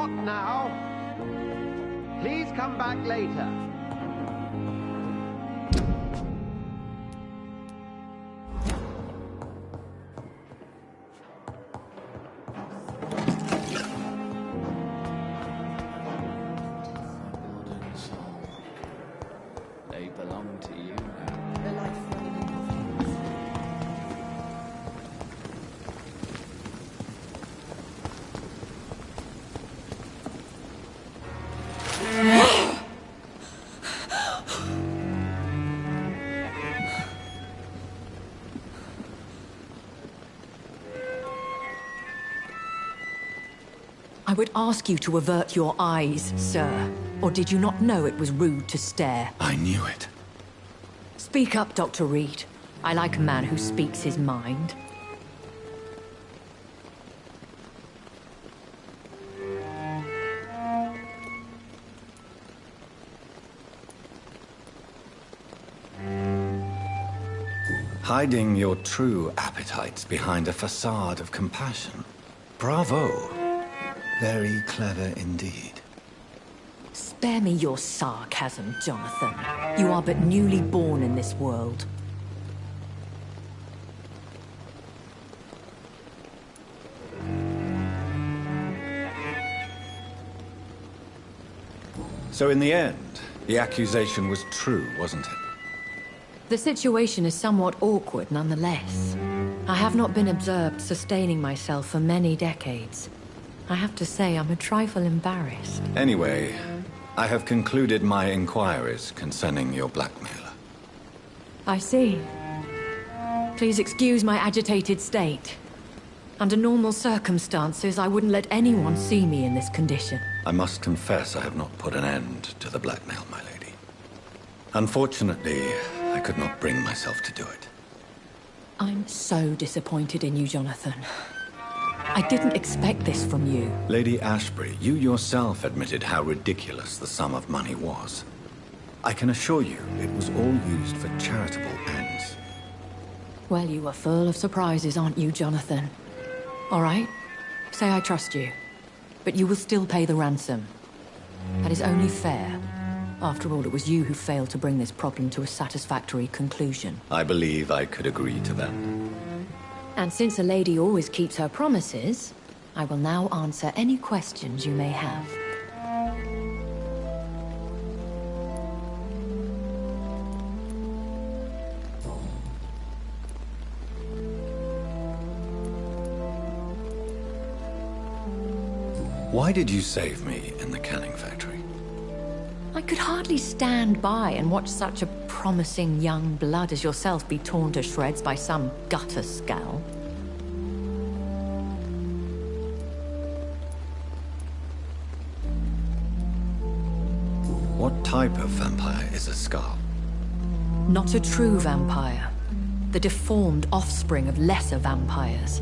hot now. Please come back later. They belong to you now. I would ask you to avert your eyes, sir. Or did you not know it was rude to stare? I knew it. Speak up, Dr. Reed. I like a man who speaks his mind. Hiding your true appetites behind a facade of compassion. Bravo. Very clever indeed. Spare me your sarcasm, Jonathan. You are but newly born in this world. So in the end, the accusation was true, wasn't it? The situation is somewhat awkward nonetheless. I have not been observed sustaining myself for many decades. I have to say I'm a trifle embarrassed. Anyway, I have concluded my inquiries concerning your blackmailer. I see. Please excuse my agitated state. Under normal circumstances, I wouldn't let anyone see me in this condition. I must confess I have not put an end to the blackmail, my lady. Unfortunately, I could not bring myself to do it. I'm so disappointed in you, Jonathan. I didn't expect this from you. Lady Ashbury, you yourself admitted how ridiculous the sum of money was. I can assure you it was all used for charitable ends. Well, you are full of surprises, aren't you, Jonathan? All right, say I trust you. But you will still pay the ransom. That is only fair. After all, it was you who failed to bring this problem to a satisfactory conclusion. I believe I could agree to that. And since a lady always keeps her promises, I will now answer any questions you may have. Why did you save me in the canning factory? I could hardly stand by and watch such a promising young blood as yourself be torn to shreds by some gutter scowl. What type of vampire is a Skull? Not a true vampire. The deformed offspring of lesser vampires.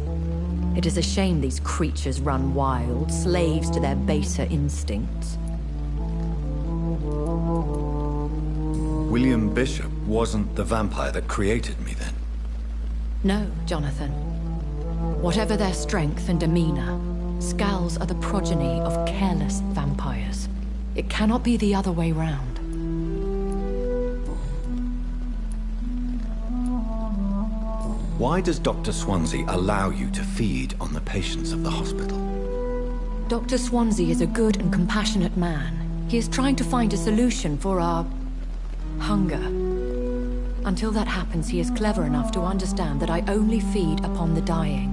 It is a shame these creatures run wild, slaves to their baser instincts. William Bishop wasn't the vampire that created me then? No, Jonathan. Whatever their strength and demeanor, Skulls are the progeny of careless vampires. It cannot be the other way round. Why does Dr. Swansea allow you to feed on the patients of the hospital? Dr. Swansea is a good and compassionate man. He is trying to find a solution for our hunger. Until that happens, he is clever enough to understand that I only feed upon the dying.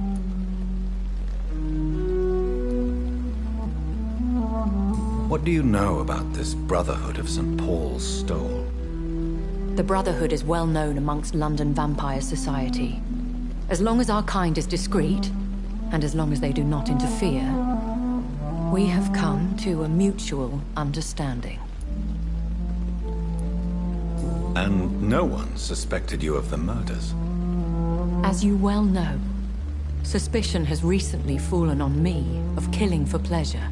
What do you know about this Brotherhood of St. Paul's Stole? The Brotherhood is well known amongst London Vampire Society. As long as our kind is discreet, and as long as they do not interfere, we have come to a mutual understanding. And no one suspected you of the murders? As you well know, suspicion has recently fallen on me of killing for pleasure.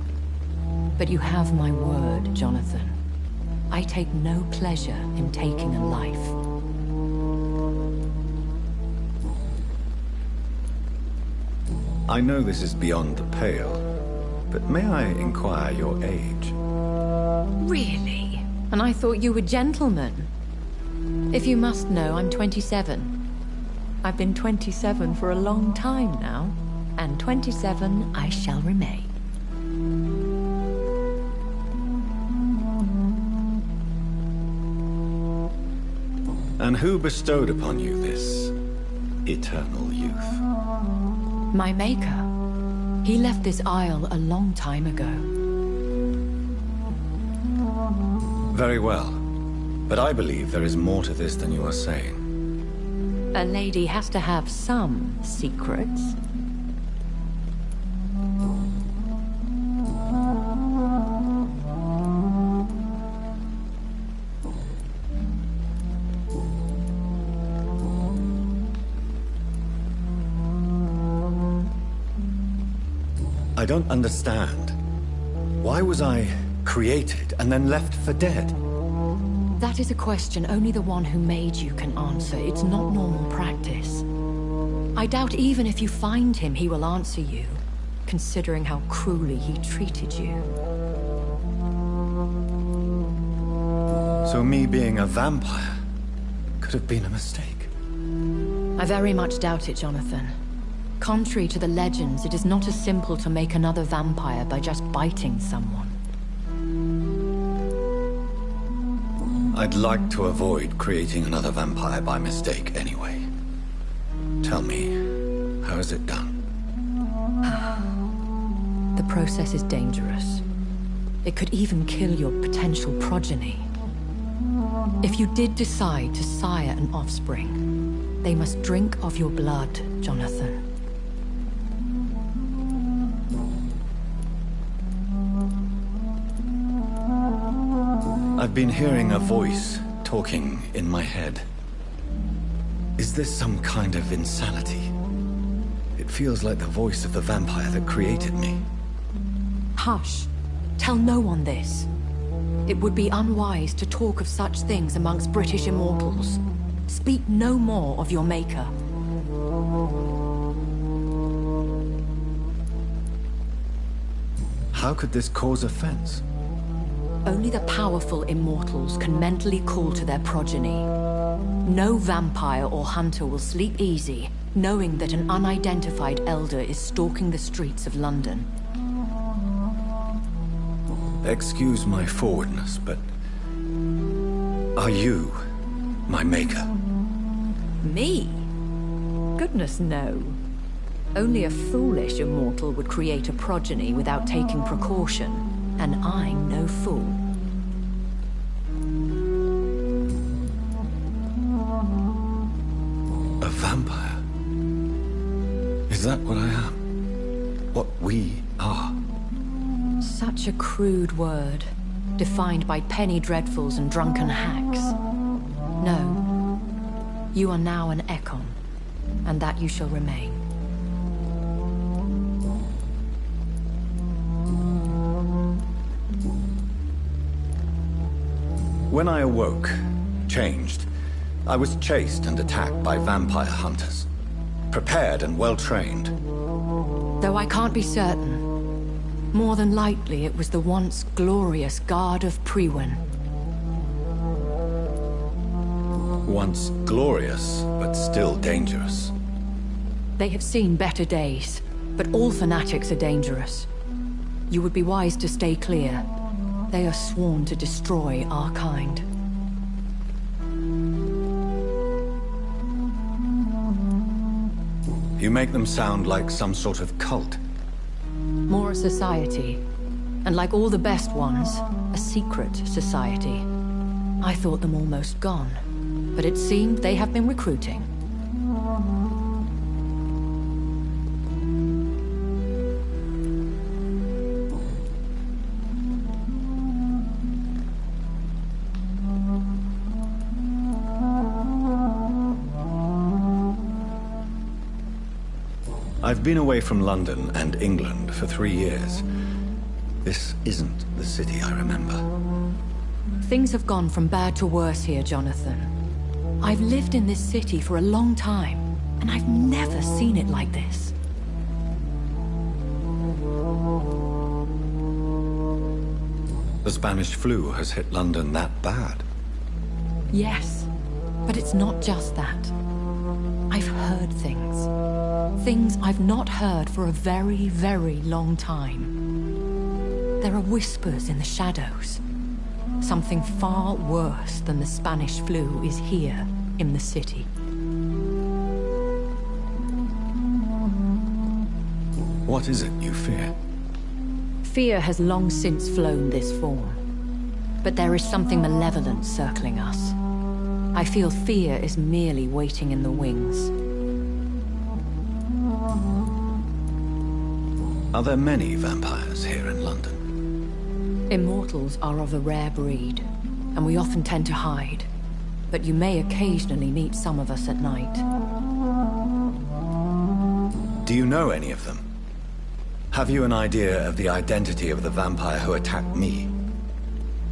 But you have my word, Jonathan. I take no pleasure in taking a life. I know this is beyond the pale, But may I inquire your age? Really? And I thought you were gentlemen. If you must know, I'm 27. I've been 27 for a long time now, and 27 I shall remain. And who bestowed upon you this eternal youth? My maker. He left this isle a long time ago. Very well. But I believe there is more to this than you are saying. A lady has to have some secrets. I don't understand. Why was I created and then left for dead? That is a question only the one who made you can answer. It's not normal practice. I doubt even if you find him, he will answer you, considering how cruelly he treated you. So me being a vampire could have been a mistake. I very much doubt it, Jonathan. Contrary to the legends, it is not as simple to make another vampire by just biting someone. I'd like to avoid creating another vampire by mistake anyway. Tell me, how is it done? The process is dangerous. It could even kill your potential progeny. If you did decide to sire an offspring, they must drink of your blood, Jonathan. I've been hearing a voice talking in my head. Is this some kind of insanity? It feels like the voice of the vampire that created me. Hush. Tell no one this. It would be unwise to talk of such things amongst British immortals. Speak no more of your maker. How could this cause offense? Only the powerful immortals can mentally call to their progeny. No vampire or hunter will sleep easy, knowing that an unidentified elder is stalking the streets of London. Excuse my forwardness, but... are you my maker? Me? Goodness, no. Only a foolish immortal would create a progeny without taking precaution, and I'm no fool. A vampire? Is that what I am? What we are? Such a crude word, defined by penny dreadfuls and drunken hacks. No. You are now an Ekon, and that you shall remain. When I awoke, changed, I was chased and attacked by vampire hunters. Prepared and well-trained. Though I can't be certain. More than likely, it was the once glorious Guard of Priwen. Once glorious, but still dangerous. They have seen better days, but all fanatics are dangerous. You would be wise to stay clear. They are sworn to destroy our kind. You make them sound like some sort of cult. More a society. And like all the best ones, a secret society. I thought them almost gone, but it seemed they have been recruiting. I've been away from London and England for 3 years. This isn't the city I remember. Things have gone from bad to worse here, Jonathan. I've lived in this city for a long time, and I've never seen it like this. The Spanish flu has hit London that bad. Yes, but it's not just that. I've heard things. Things I've not heard for a very, very long time. There are whispers in the shadows. Something far worse than the Spanish flu is here in the city. What is it you fear? Fear has long since flown this form. But there is something malevolent circling us. I feel fear is merely waiting in the wings. Are there many vampires here in London? Immortals are of a rare breed, and we often tend to hide. But you may occasionally meet some of us at night. Do you know any of them? Have you an idea of the identity of the vampire who attacked me?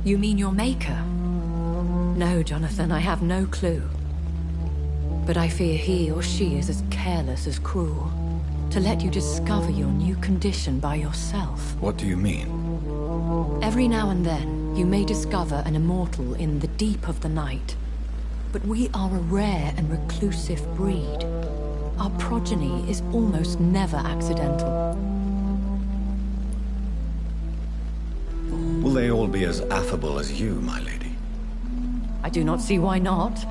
You mean your maker? No, Jonathan, I have no clue. But I fear he or she is as careless as cruel. To let you discover your new condition by yourself. What do you mean? Every now and then, you may discover an immortal in the deep of the night. But we are a rare and reclusive breed. Our progeny is almost never accidental. Will they all be as affable as you, my lady? I do not see why not.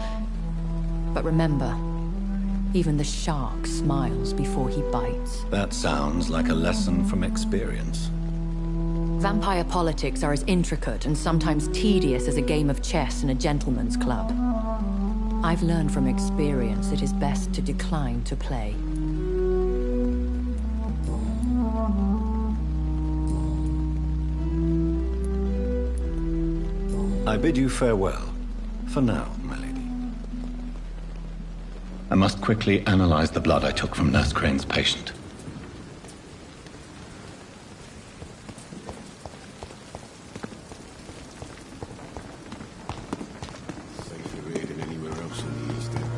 But remember, even the shark smiles before he bites. That sounds like a lesson from experience. Vampire politics are as intricate and sometimes tedious as a game of chess in a gentleman's club. I've learned from experience it is best to decline to play. I bid you farewell, for now, my lady. I must quickly analyze the blood I took from Nurse Crane's patient. Safer here than anywhere else in the East End.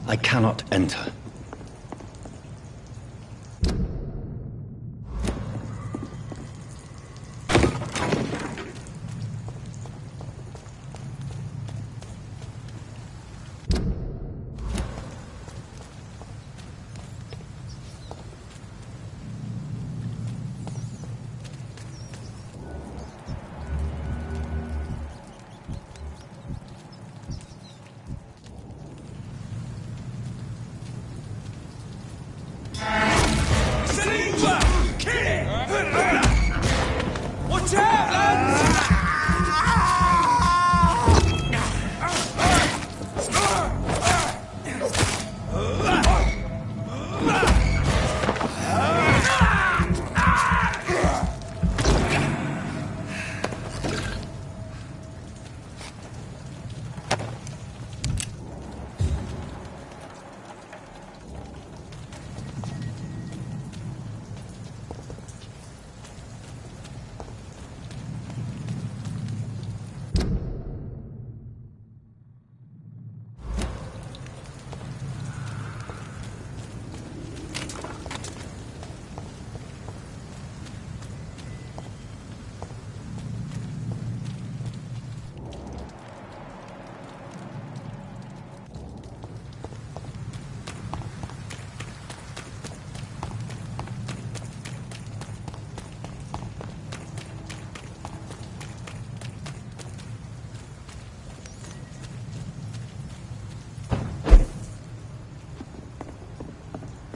I cannot enter.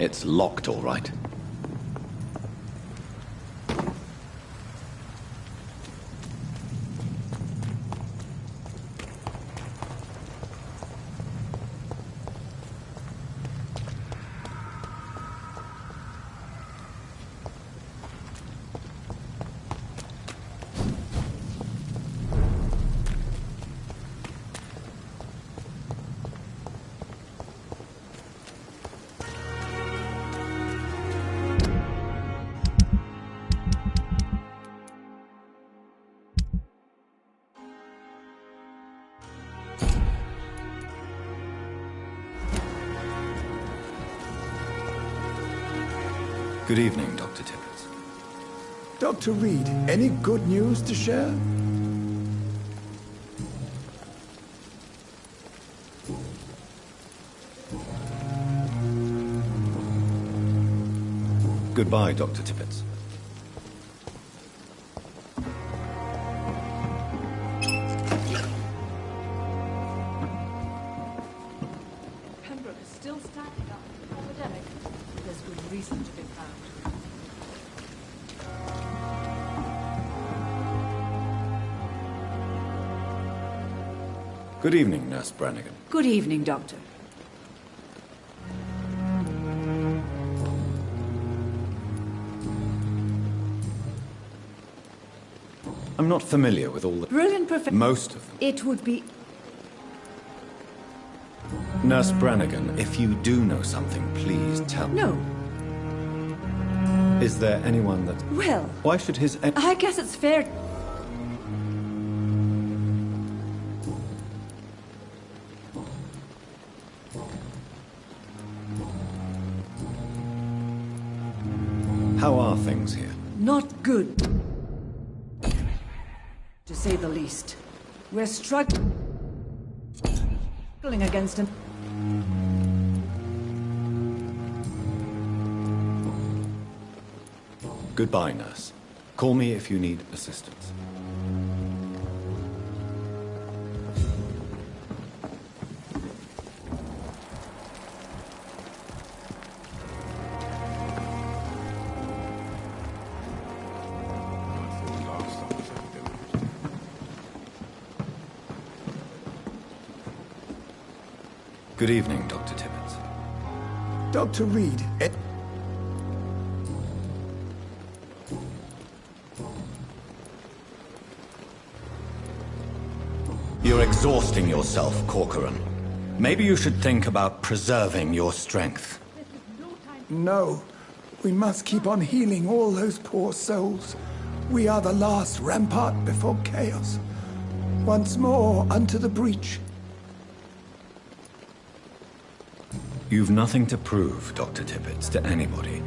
It's locked, all right. Good evening, Dr. Tippett. Dr. Reed, any good news to share? Goodbye, Dr. Tippett. Pembroke is still stacking up. Epidemic. There's good reason to be found. Good evening, Nurse Brannigan. Good evening, Doctor. I'm not familiar with all the... Brilliant perfect. most of them. It would be... Nurse Brannigan, if you do know something, please tell me. No. Is there anyone that... Well, Why should his... I guess it's fair... How are things here? Not good. To say the least. We're struggling against him. Goodbye, nurse. Call me if you need assistance. Good evening, Dr. Tippett. Dr. Reed, You're exhausting yourself, Corcoran. Maybe you should think about preserving your strength. no. We must keep on healing all those poor souls. We are the last rampart before chaos. Once more, unto the breach. You've nothing to prove, Dr. Tippett, to anybody.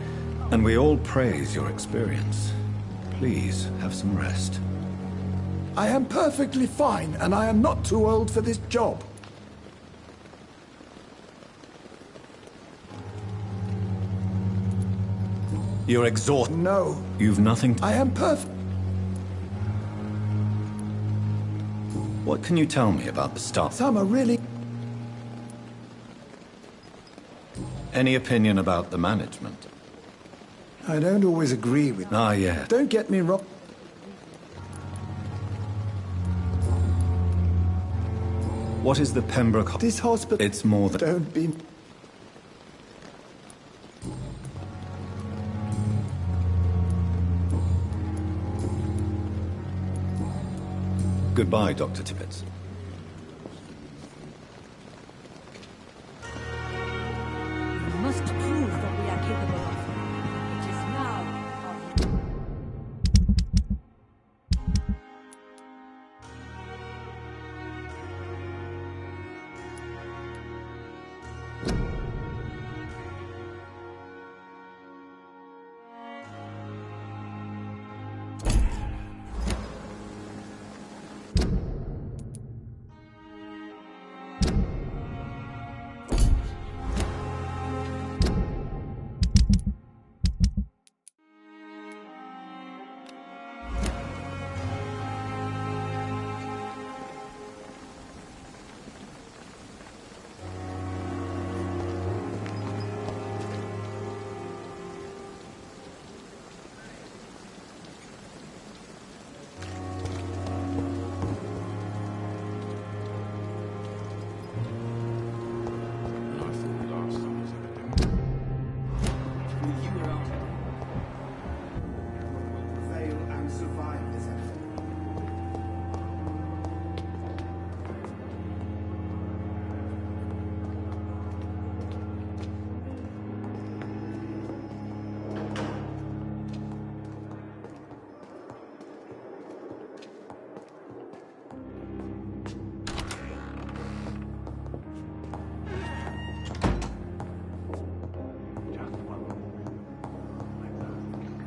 And we all praise your experience. Please, have some rest. I am perfectly fine, and I am not too old for this job. You're exhausted. No, You've nothing to... I am perfect. What can you tell me about the staff? Some are really... Any opinion about the management? I don't always agree with... Ah, yeah. Don't get me wrong. What is the Pembroke... This hospital... It's more than... Don't be... Goodbye, Dr. Tippett. We must prove that we are capable of. It is now our...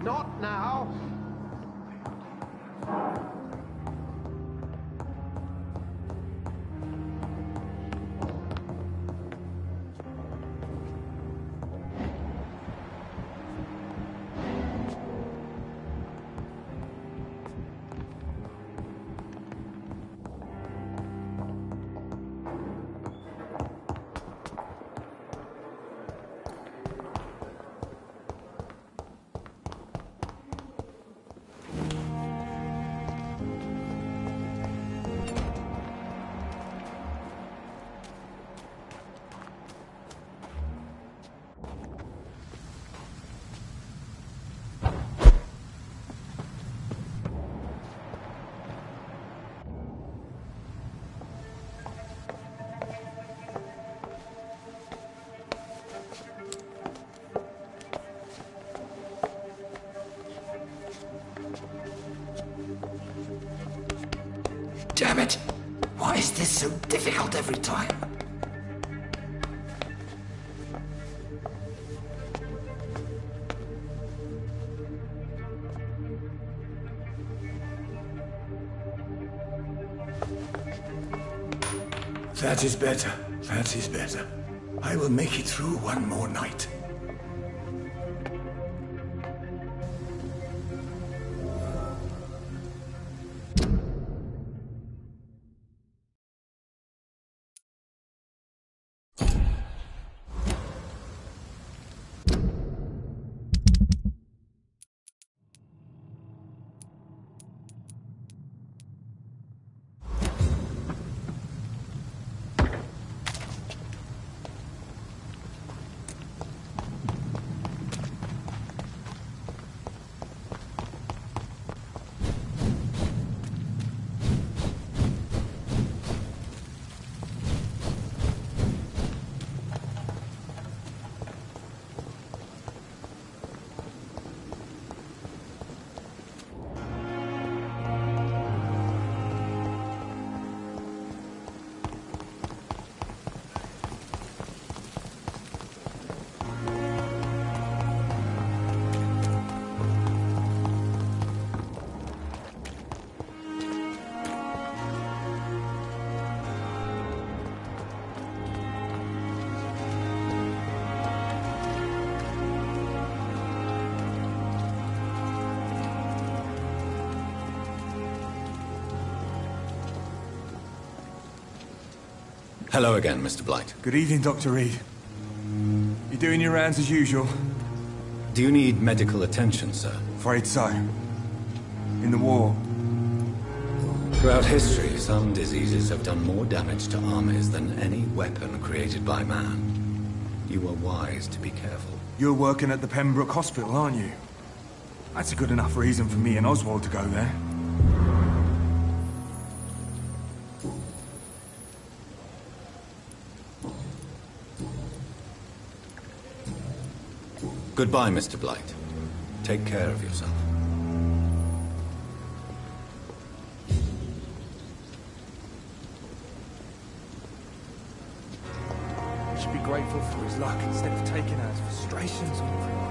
Not now. Damn it! Why is this so difficult every time? That is better. That is better. I will make it through one more night. Hello again, Mr. Blight. Good evening, Dr. Reed. You doing your rounds as usual? Do you need medical attention, sir? Afraid so. In the war, Throughout history, some diseases have done more damage to armies than any weapon created by man. You are wise to be careful. You're working at the Pembroke Hospital, aren't you? That's a good enough reason for me and Oswald to go there. Goodbye, Mr. Blight. Take care of yourself. Should be grateful for his luck instead of taking out his frustrations on everyone.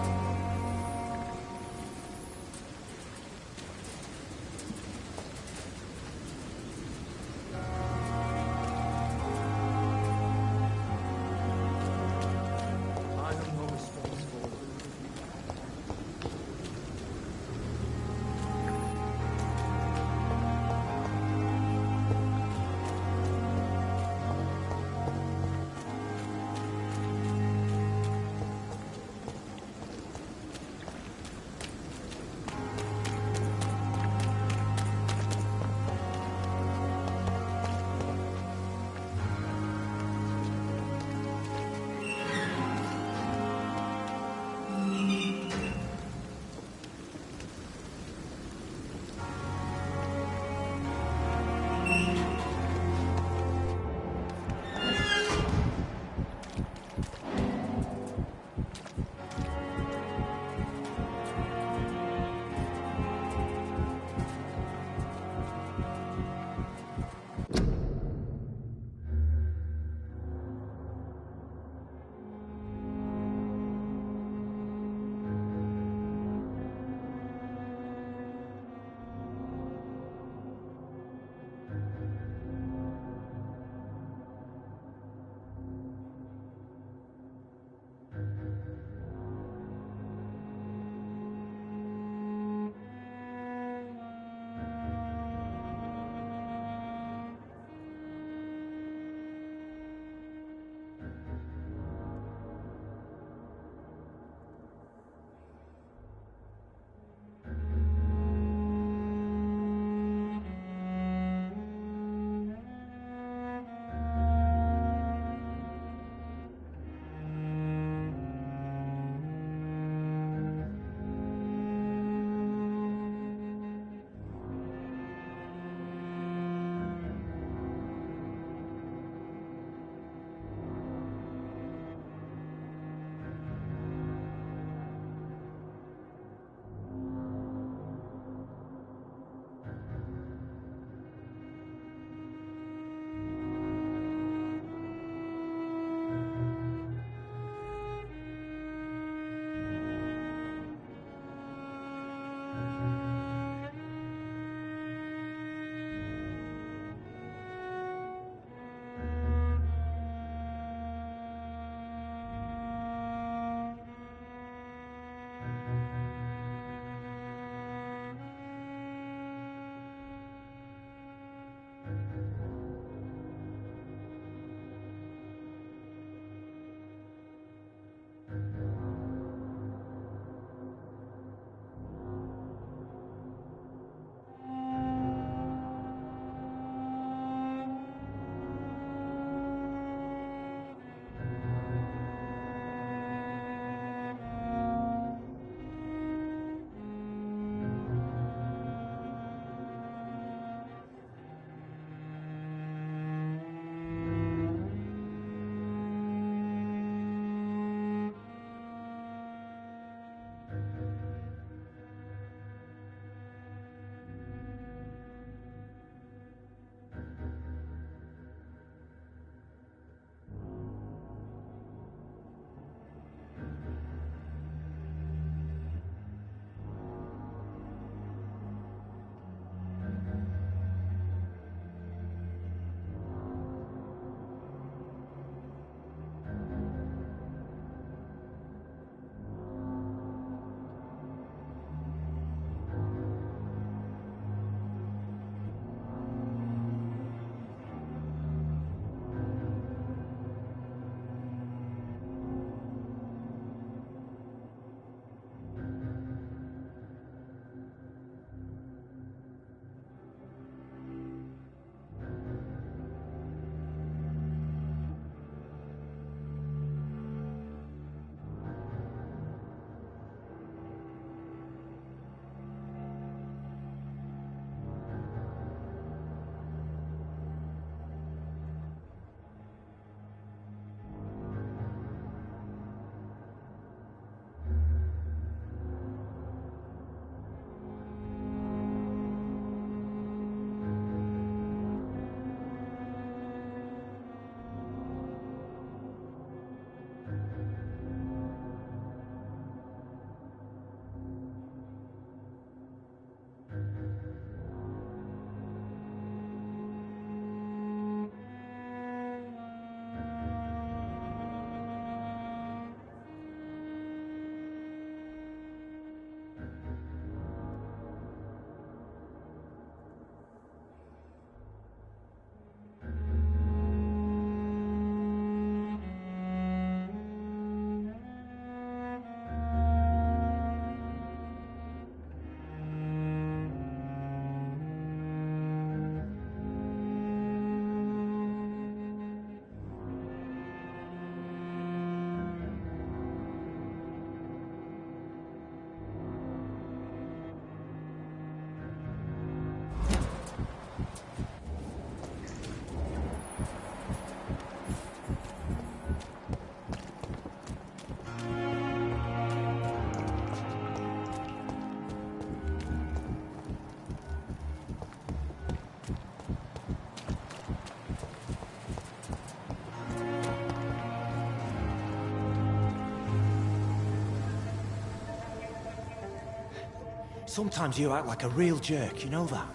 Sometimes you act like a real jerk, you know that?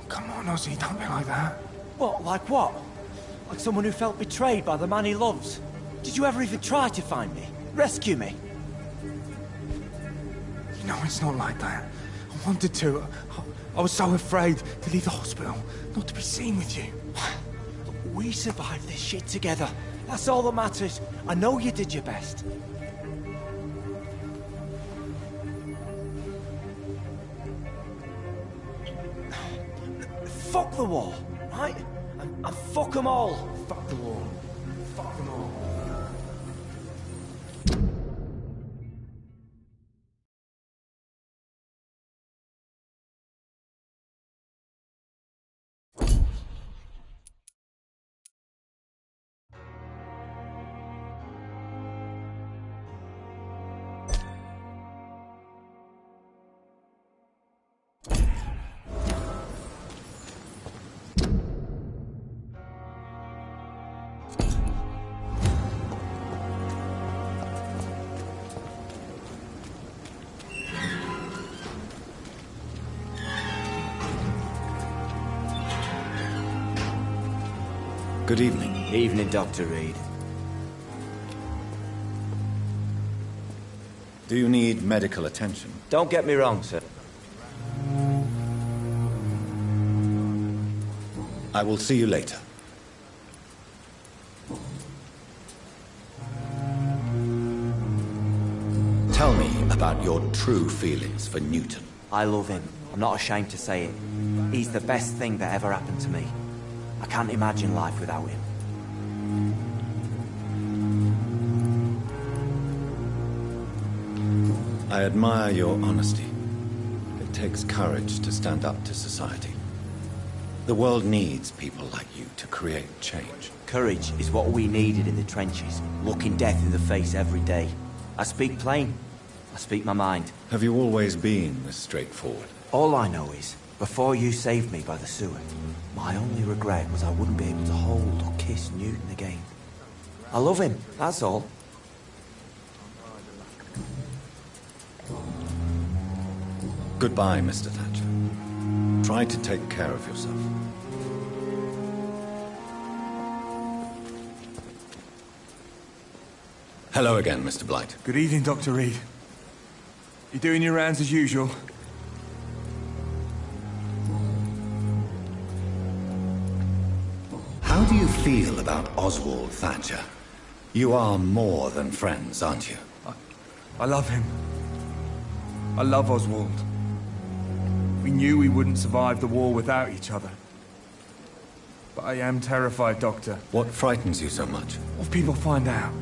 Come on, Ozzy, don't be like that. What, like what? Like someone who felt betrayed by the man he loves? Did you ever even try to find me? Rescue me? You know, it's not like that. I wanted to. I was so afraid to leave the hospital, not to be seen with you. We survived this shit together. That's all that matters. I know you did your best. Fuck the war, right? And fuck them all. Fuck the war. Fuck them all. Good evening. Evening, Dr. Reed. Do you need medical attention? Don't get me wrong, sir. I will see you later. Tell me about your true feelings for Newton. I love him. I'm not ashamed to say it. He's the best thing that ever happened to me. I can't imagine life without him. I admire your honesty. It takes courage to stand up to society. The world needs people like you to create change. Courage is what we needed in the trenches, looking death in the face every day. I speak plain. I speak my mind. Have you always been this straightforward? All I know is, before you saved me by the sewer, my only regret was I wouldn't be able to hold or kiss Newton again. I love him, that's all. Goodbye, Mr. Thatcher. Try to take care of yourself. Hello again, Mr. Blight. Good evening, Dr. Reed. You doing your rounds as usual? How do you feel about Oswald Thatcher? You are more than friends, aren't you? I love him. I love Oswald. We knew we wouldn't survive the war without each other. But I am terrified, Doctor. What frightens you so much? What if people find out?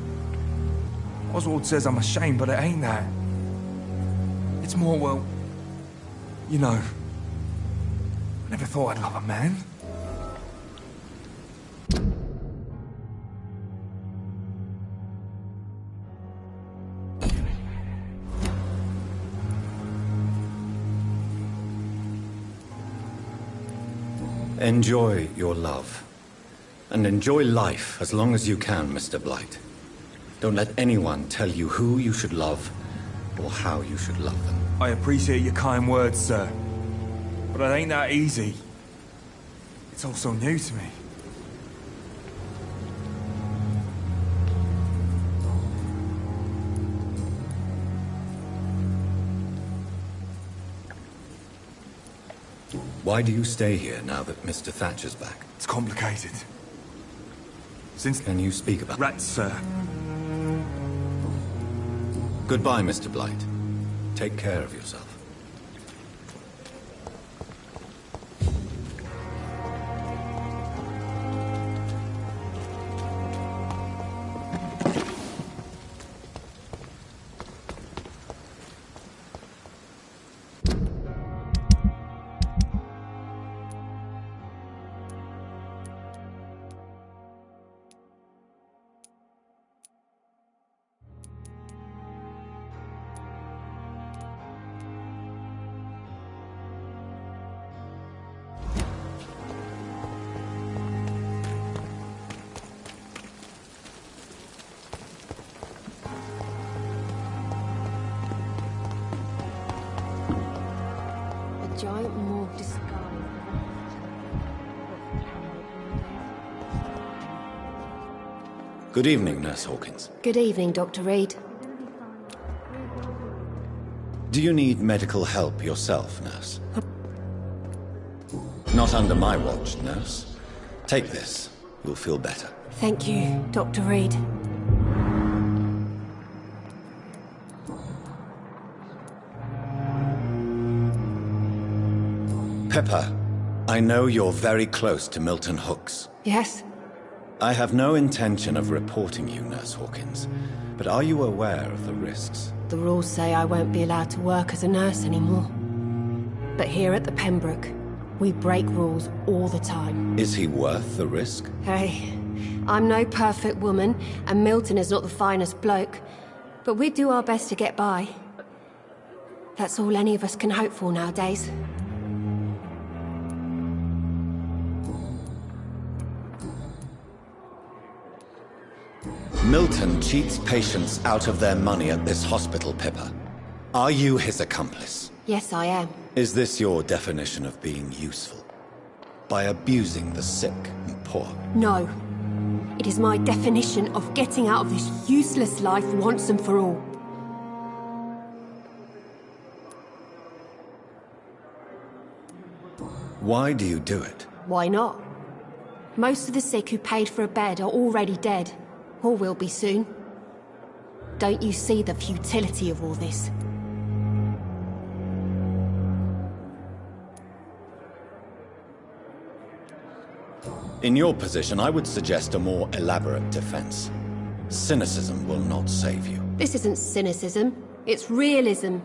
Oswald says I'm ashamed, but it ain't that. It's more, well, you know, I never thought I'd love a man. Enjoy your love. And enjoy life as long as you can, Mr. Blight. Don't let anyone tell you who you should love or how you should love them. I appreciate your kind words, sir. But it ain't that easy. It's all so new to me. Why do you stay here now that Mr. Thatcher's back? It's complicated. Since... Can you speak about... Rats, sir. Goodbye, Mr. Blight. Take care of yourself. Good evening, Nurse Hawkins. Good evening, Dr. Reed. Do you need medical help yourself, Nurse? Not under my watch, Nurse. Take this. You'll feel better. Thank you, Dr. Reed. Pepper, I know you're very close to Milton Hooks. Yes? I have no intention of reporting you, Nurse Hawkins, but are you aware of the risks? The rules say I won't be allowed to work as a nurse anymore. But here at the Pembroke, we break rules all the time. Is he worth the risk? Hey, I'm no perfect woman, and Milton is not the finest bloke, but we do our best to get by. That's all any of us can hope for nowadays. Milton cheats patients out of their money at this hospital, Pippa. Are you his accomplice? Yes, I am. Is this your definition of being useful? By abusing the sick and poor? No. It is my definition of getting out of this useless life once and for all. Why do you do it? Why not? Most of the sick who paid for a bed are already dead. Or will be soon. Don't you see the futility of all this? In your position, I would suggest a more elaborate defense. Cynicism will not save you. This isn't cynicism, it's realism.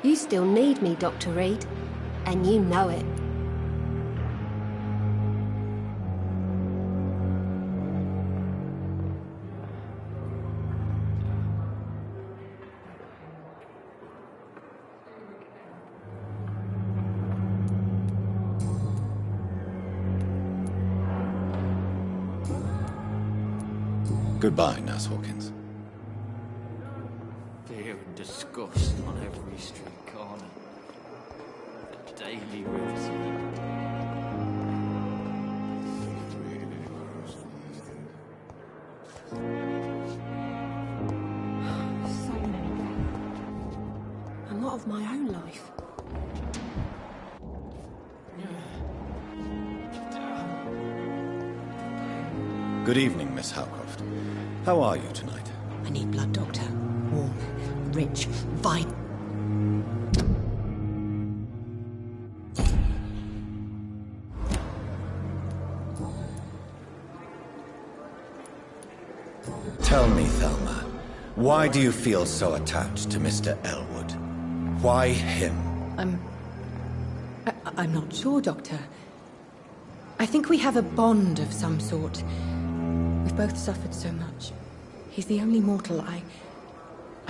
You still need me, Dr. Reed, and you know it. Goodbye, Nurse Hawkins. Fear and disgust on every street corner. A daily routine. Reading anywhere else on these days. So many. And what of my own life? Good evening, Miss Howcroft. How are you tonight? I need blood, Doctor. Warm, rich, vital. Tell me, Thelma, why do you feel so attached to Mr. Elwood? Why him? I'm not sure, Doctor. I think we have a bond of some sort. We've both suffered so much. He's the only mortal I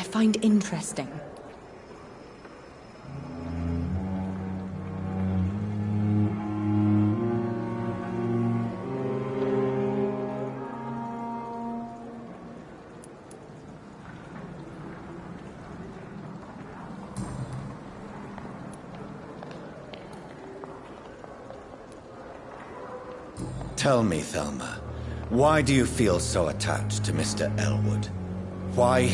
find interesting. Tell me, Thelma, why do you feel so attached to Mr. Elwood? Why...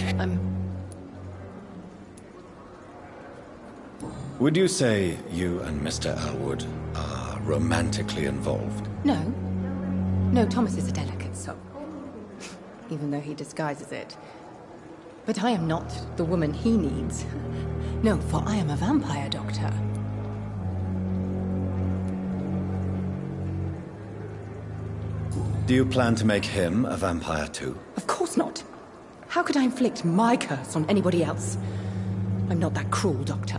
Would you say you and Mr. Elwood are romantically involved? No. No, Thomas is a delicate soul. Even though he disguises it. But I am not the woman he needs. No, for I am a vampire, Doctor. Do you plan to make him a vampire too? Of course not. How could I inflict my curse on anybody else? I'm not that cruel, Doctor.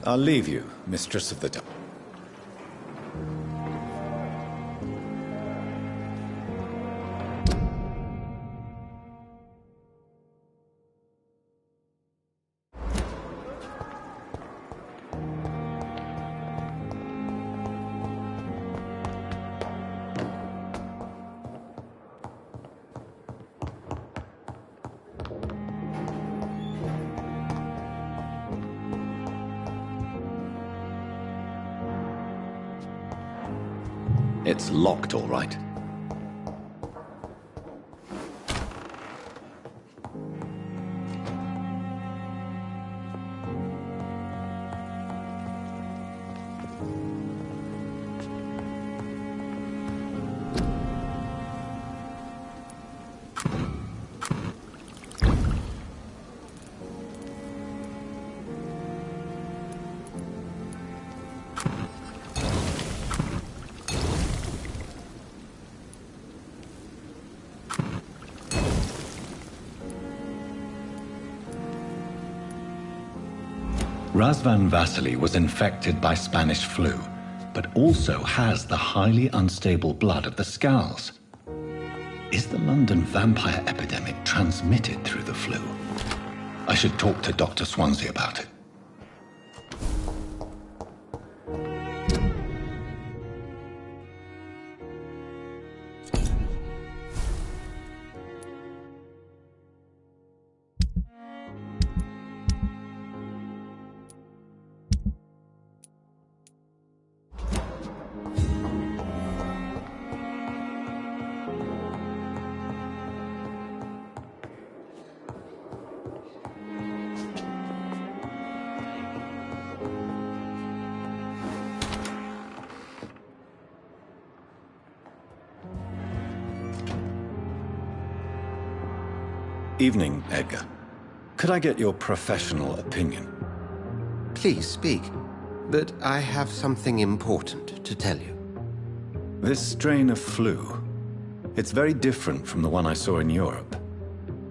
I'll leave you, Mistress of the Dark. It's locked, all right. Razvan Vasily was infected by Spanish flu, but also has the highly unstable blood of the Scows. Is the London vampire epidemic transmitted through the flu? I should talk to Dr. Swansea about it. Evening, Edgar. Could I get your professional opinion? Please speak, but I have something important to tell you. This strain of flu, it's very different from the one I saw in Europe.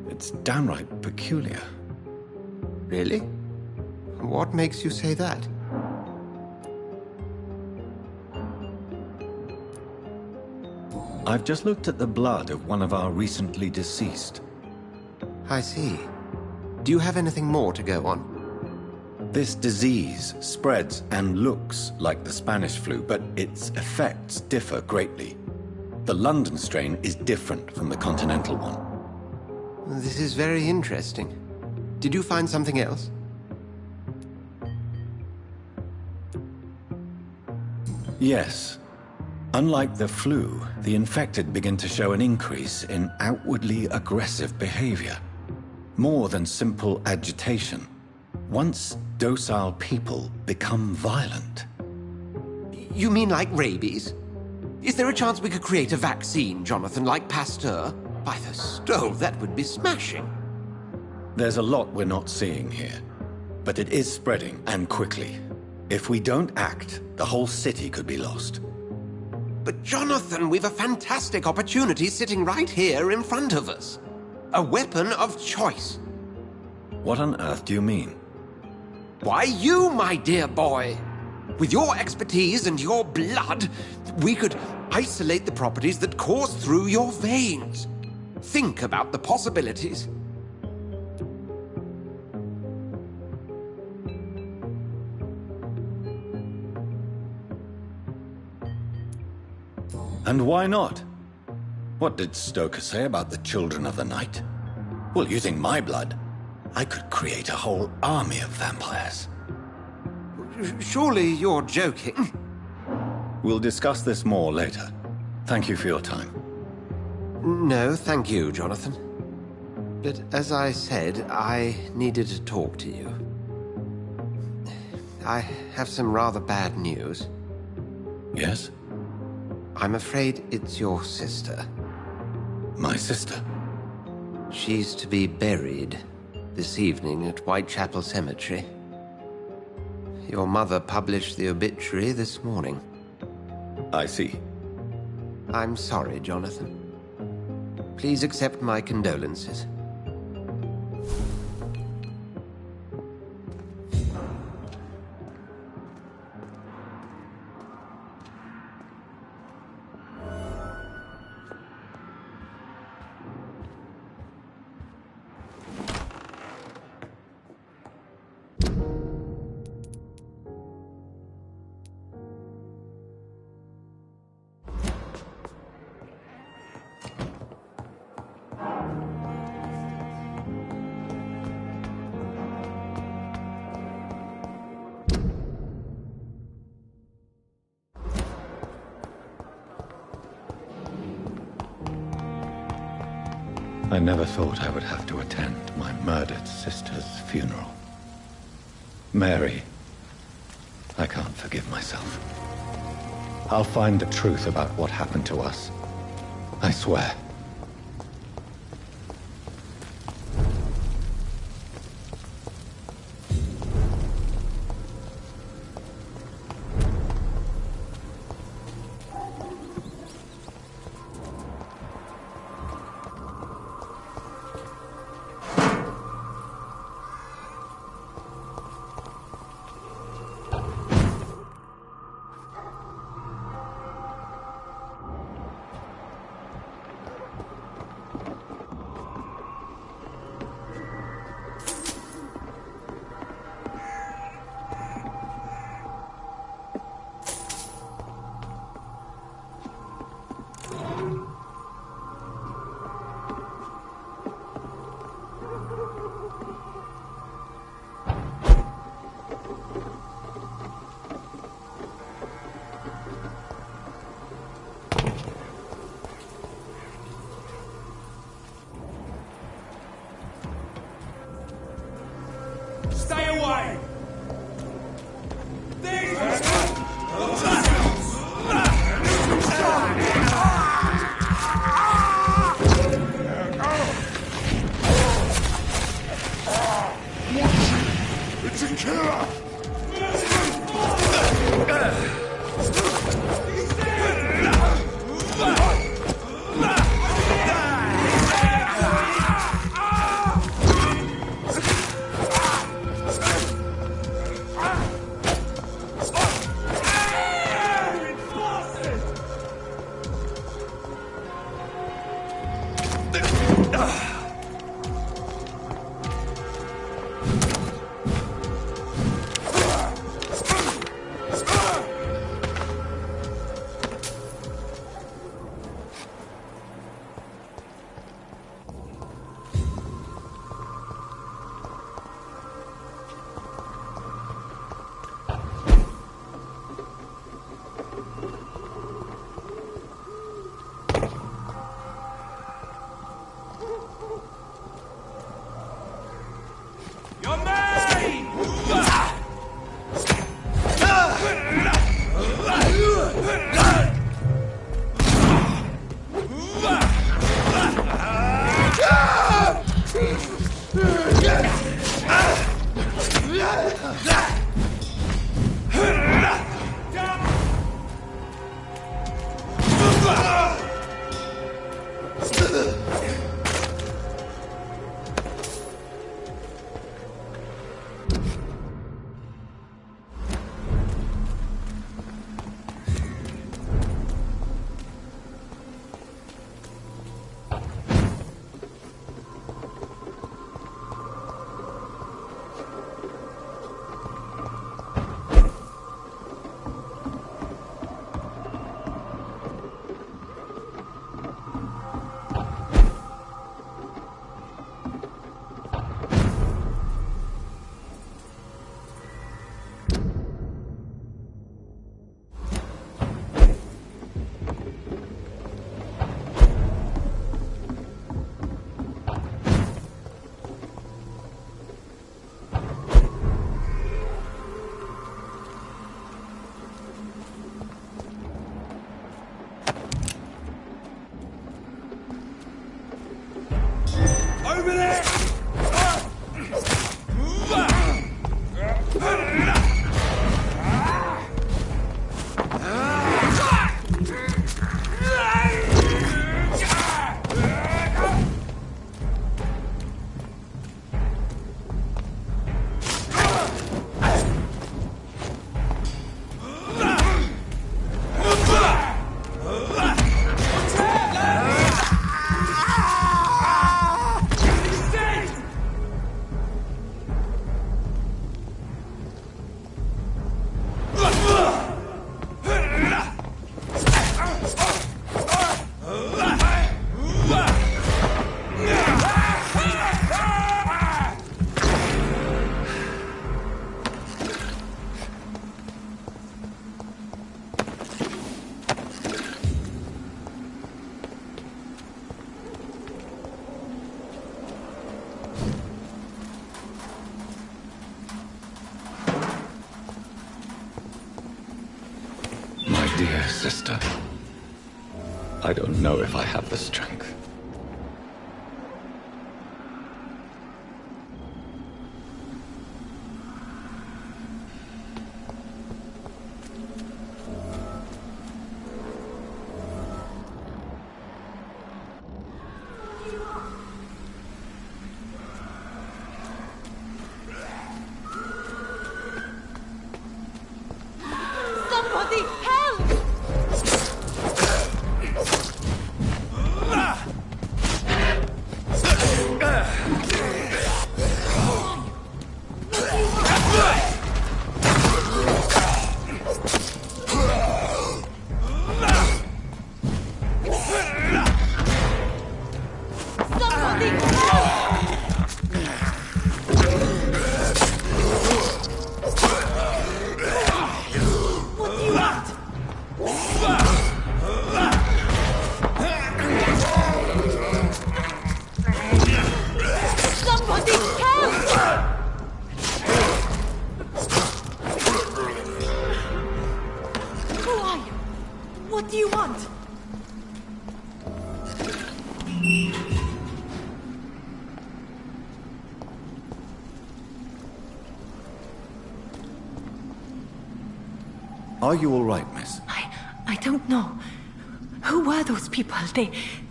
It's downright peculiar. Really? What makes you say that? I've just looked at the blood of one of our recently deceased. I see. Do you have anything more to go on? This disease spreads and looks like the Spanish flu, but its effects differ greatly. The London strain is different from the continental one. This is very interesting. Did you find something else? Yes. Unlike the flu, the infected begin to show an increase in outwardly aggressive behavior. More than simple agitation. Once docile people become violent. You mean like rabies? Is there a chance we could create a vaccine, Jonathan, like Pasteur? By the stove, that would be smashing. There's a lot we're not seeing here. But it is spreading, and quickly. If we don't act, the whole city could be lost. But Jonathan, we've a fantastic opportunity sitting right here in front of us. A weapon of choice. What on earth do you mean? Why, you, my dear boy. With your expertise and your blood, we could isolate the properties that course through your veins. Think about the possibilities. And why not? What did Stoker say about the Children of the Night? Well, using my blood, I could create a whole army of vampires. Surely you're joking. We'll discuss this more later. Thank you for your time. No, thank you, Jonathan. But as I said, I needed to talk to you. I have some rather bad news. Yes? I'm afraid it's your sister. My sister? She's to be buried this evening at Whitechapel Cemetery. Your mother published the obituary this morning. I see. I'm sorry, Jonathan. Please accept my condolences. I never thought I would have to attend my murdered sister's funeral. Mary, I can't forgive myself. I'll find the truth about what happened to us. I swear. Dear sister, I don't know if I have the strength. Somebody help! Somebody help! What do you want? Somebody help! Who are you? What do you want? Are you all right, miss? I don't know. Who were those people?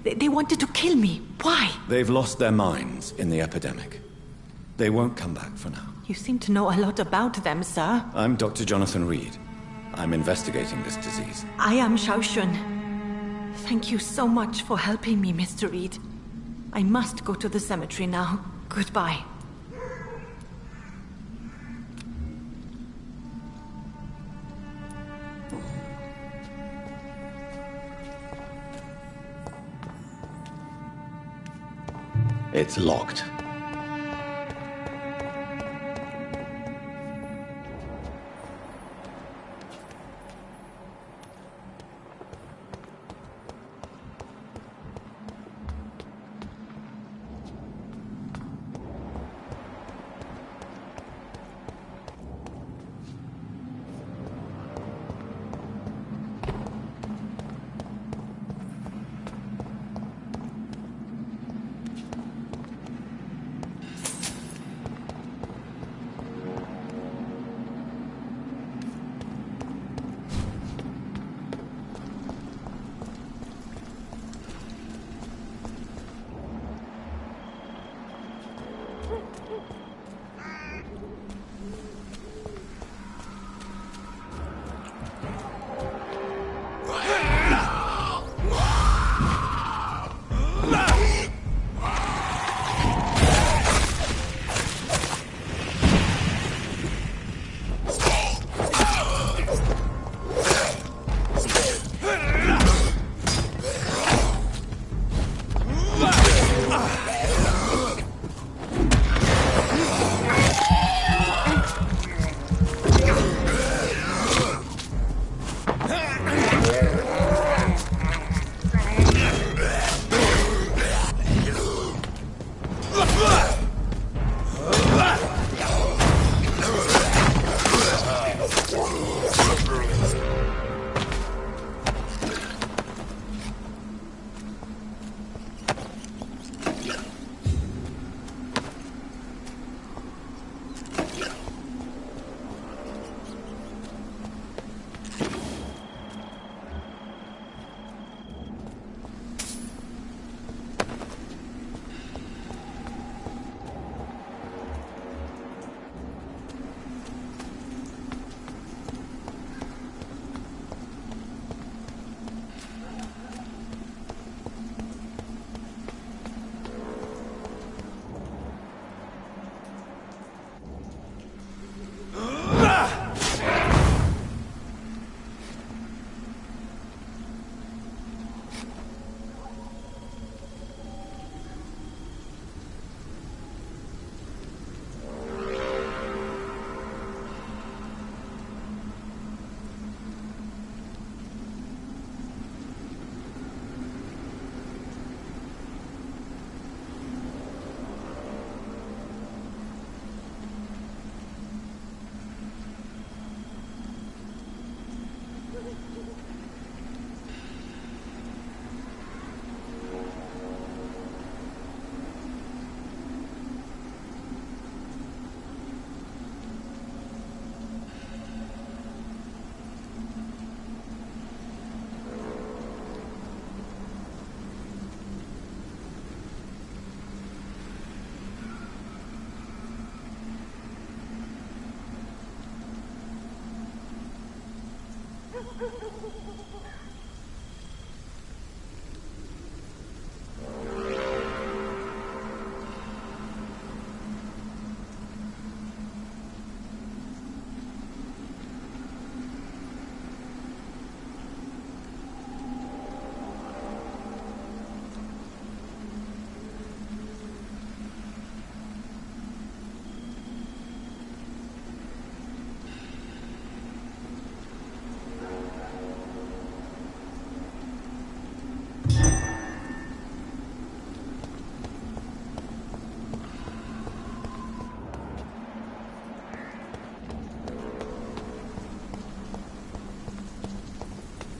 They wanted to kill me. Why? They've lost their minds in the epidemic. They won't come back for now. You seem to know a lot about them, sir. I'm Dr. Jonathan Reed. I'm investigating this disease. I am Xiaoxun. Thank you so much for helping me, Mr. Reed. I must go to the cemetery now. Goodbye. It's locked.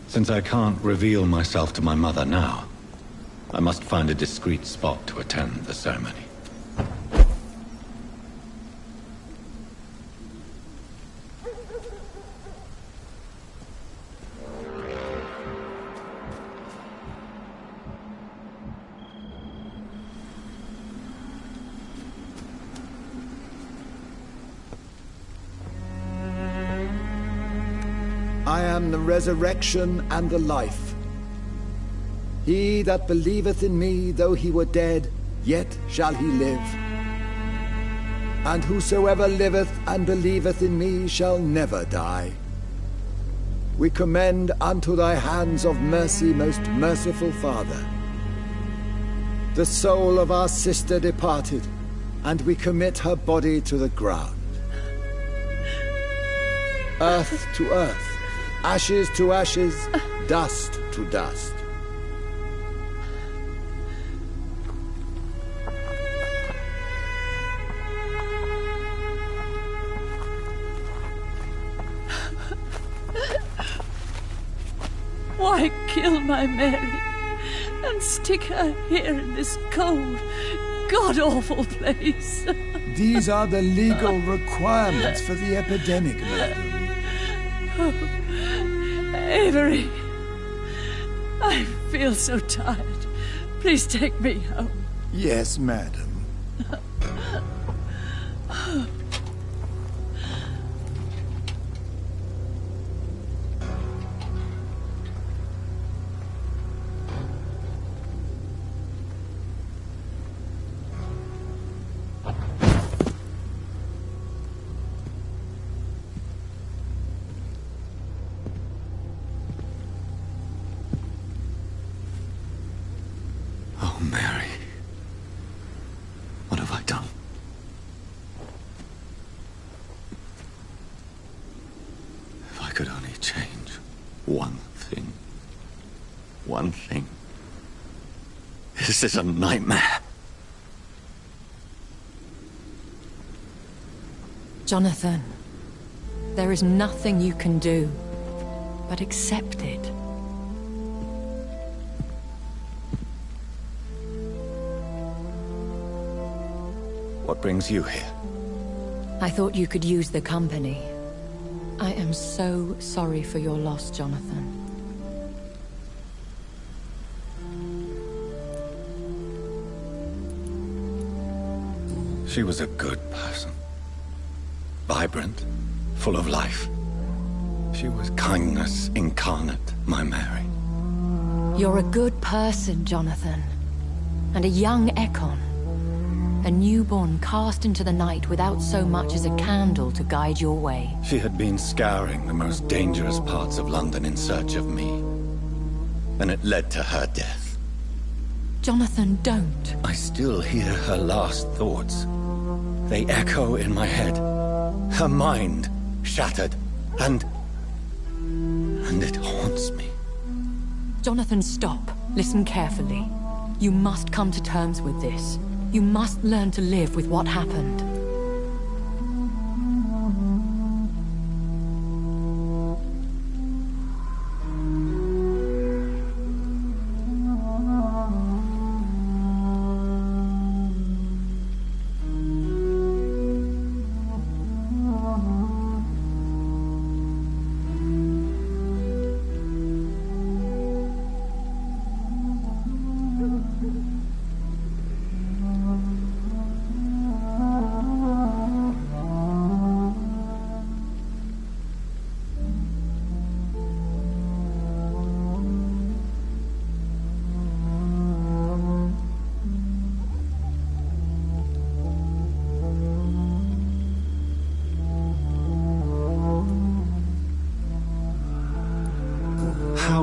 Since I can't reveal myself to my mother now, I must find a discreet spot to attend the ceremony. I am the resurrection and the life. He that believeth in me, though he were dead, yet shall he live. And whosoever liveth and believeth in me shall never die. We commend unto thy hands of mercy, most merciful Father, the soul of our sister departed, and we commit her body to the ground. Earth to earth, ashes to ashes, dust to dust. Why kill my Mary and stick her here in this cold, god-awful place? These are the legal requirements for the epidemic, madam. Oh, Avery, I feel so tired. Please take me home. Yes, madam. Oh, Mary. What have I done? If I could only change one thing. One thing. This is a nightmare. Jonathan, there is nothing you can do but accept it. What brings you here? I thought you could use the company. I am so sorry for your loss, Jonathan. She was a good person. Vibrant, full of life. She was kindness incarnate, my Mary. You're a good person, Jonathan. And a young Ekon. A newborn cast into the night without so much as a candle to guide your way. She had been scouring the most dangerous parts of London in search of me. And it led to her death. Jonathan, don't. I still hear her last thoughts. They echo in my head. Her mind shattered, and it haunts me. Jonathan, stop. Listen carefully. You must come to terms with this. You must learn to live with what happened.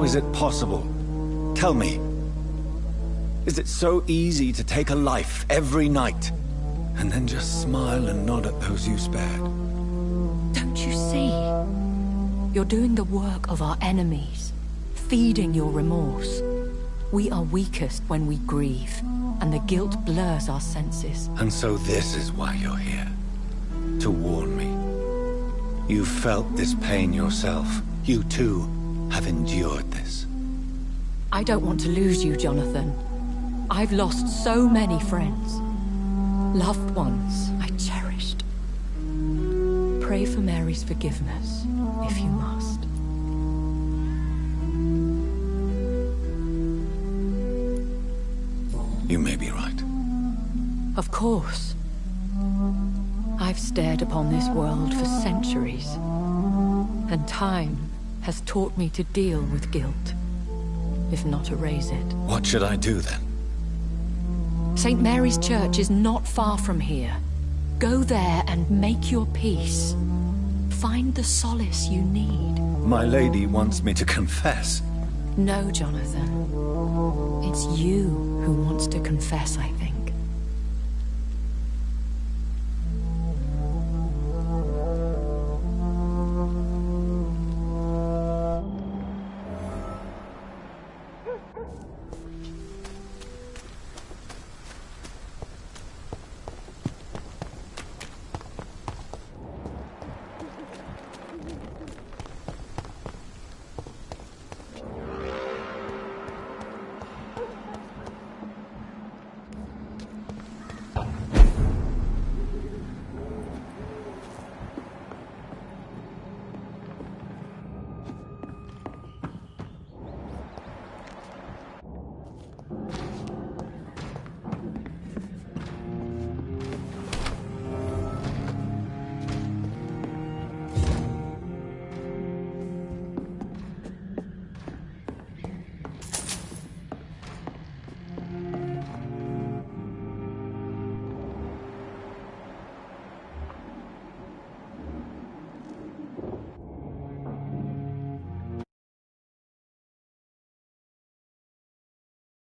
How is it possible? Tell me. Is it so easy to take a life every night, and then just smile and nod at those you spared? Don't you see? You're doing the work of our enemies, feeding your remorse. We are weakest when we grieve, and the guilt blurs our senses. And so this is why you're here. To warn me. You've felt this pain yourself. You too have endured this. I don't want to lose you, Jonathan. I've lost so many friends. Loved ones I cherished. Pray for Mary's forgiveness, if you must. You may be right. Of course. I've stared upon this world for centuries, and time has taught me to deal with guilt, if not erase it. What should I do then? St. Mary's Church is not far from here. Go there and make your peace. Find the solace you need. My lady wants me to confess. No, Jonathan. It's you who wants to confess, I think.